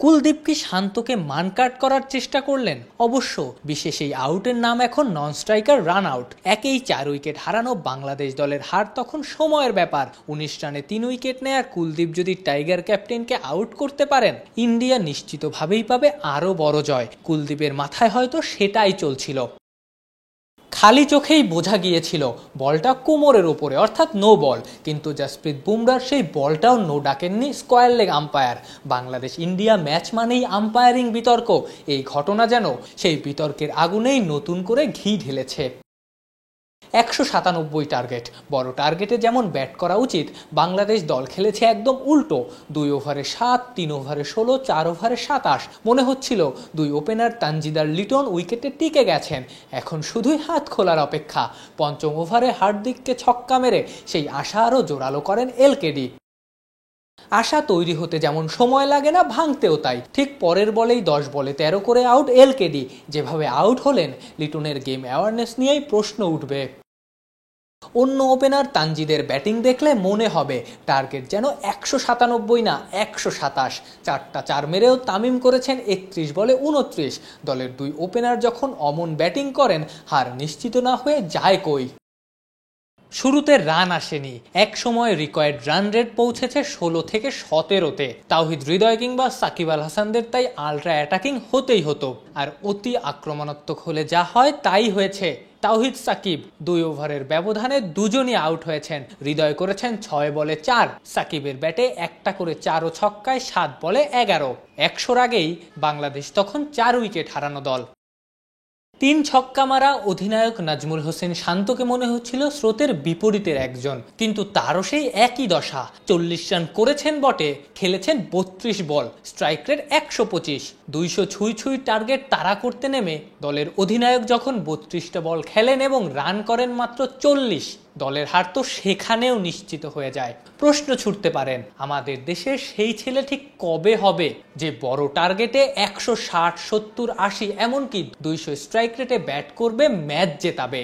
কুলদীপ কি শান্তকে মানকাট করার চেষ্টা করলেন? অবশ্য বিশেষ এই আউটের নাম এখন নন স্ট্রাইকার রান আউট। একেই 4 উইকেট হারানো বাংলাদেশ দলের হার তখন সময়ের ব্যাপার। 19 রানে 3 উইকেট নেয়ার কুলদীপ যদি টাইগার ক্যাপ্টেনকে আউট করতে পারেন, ইন্ডিয়া নিশ্চিতভাবেই পাবে আরও বড় জয়। কুলদীপের মাথায় হয়তো সেটাই চলছিল। খালি চোখেই বোঝা গিয়েছিল বলটা কোমরের ওপরে, অর্থাৎ নো বল, কিন্তু জাসপ্রীত বুমরার সেই বলটাও নো ডাকেননি square leg umpire. Bangladesh India match মানেই আম্পায়ারিং বিতর্ক। এই ঘটনা যেন সেই বিতর্কের আগুনেই নতুন করে ঘি ঢেলেছে। 197 টার্গেট, বড় টার্গেটে যেমন ব্যাট করা উচিত, বাংলাদেশ দল খেলেছে একদম উল্টো। 2 ওভারে 7, 3 ওভারে 16, 4 ওভারে 27। মনে হচ্ছিল 2 ওপেনার তানজিদার লিটন উইকেটে টিকে গেছেন, এখন শুধুই হাত খোলার অপেক্ষা। 5ম ওভারে হার্দিককে ছক্কা মেরে সেই আশা আরও জোরালো করেন এলকেডি। আশা তৈরি হতে যেমন সময় লাগে না, ভাঙতেও তাই। ঠিক পরের বলেই 10 বলে 13 করে আউট এলকেডি। যেভাবে আউট হলেন, লিটনের গেম অ্যাওয়ারনেস নিয়েই প্রশ্ন উঠবে। অন্য ওপেনার তানজিদের ব্যাটিং দেখলে মনে হবে টার্গেট যেন 197 না 127। 4টা 4 মেরেও তামিম করেছেন 31 বলে 29। দলের 2 ওপেনার যখন অমন ব্যাটিং করেন, হার নিশ্চিত না হয়ে যায় কই। শুরুতে রান আসেনি, এক সময় রিকোয়ার্ড রান রেট পৌঁছেছে 16 থেকে 17-তে। তাওহিদ হৃদয় কিংবা সাকিব আল হাসানদের তাই আলট্রা অ্যাটাকিং হতেই হতো, আর অতি আক্রমণাত্মক হলে যা হয় তাই হয়েছে। তাওহিদ সাকিব 2 ওভারের ব্যবধানে দুজনই আউট হয়েছেন। হৃদয় করেছেন 6 বলে 4, সাকিবের ব্যাটে একটা করে 4 ও ছক্কায় 7 বলে 11। 100-র আগেই বাংলাদেশ তখন 4 উইকেট হারানো দল। 3 ছক্কা মারা অধিনায়ক নাজমুল হোসেন শান্তকে মনে হচ্ছিল স্রোতের বিপরীতের একজন, কিন্তু তারও সেই একই দশা। 40 রান করেছেন বটে, খেলেছেন 32 বল, স্ট্রাইক রেট 125। 200 ছুঁই ছুঁই টার্গেট তাড়া করতে নেমে দলের অধিনায়ক যখন 32টা বল খেলেন এবং রান করেন মাত্র 40, দলের হার তো সেখানেও নিশ্চিত হয়ে যায়। প্রশ্ন ছুটতে পারেন, আমাদের দেশে সেই ছেলে ঠিক কবে হবে যে বড় টার্গেটে 160, 70, 80 এমনকি 200 স্ট্রাইক রেটে ব্যাট করবে, ম্যাচ জেতাবে।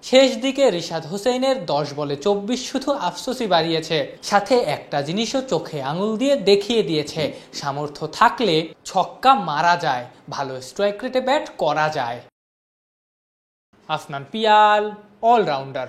শেষ দিকে রিশাদ হোসেনের 10 বলে 24 শুধু আফসোসই বাড়িয়েছে, সাথে একটা জিনিসও চোখে আঙুল দিয়ে দেখিয়ে দিয়েছে, সামর্থ্য থাকলে ছক্কা মারা যায়, ভালো স্ট্রাইক রেটে ব্যাট করা যায়। আফনান পিয়াল অলরাউন্ডার।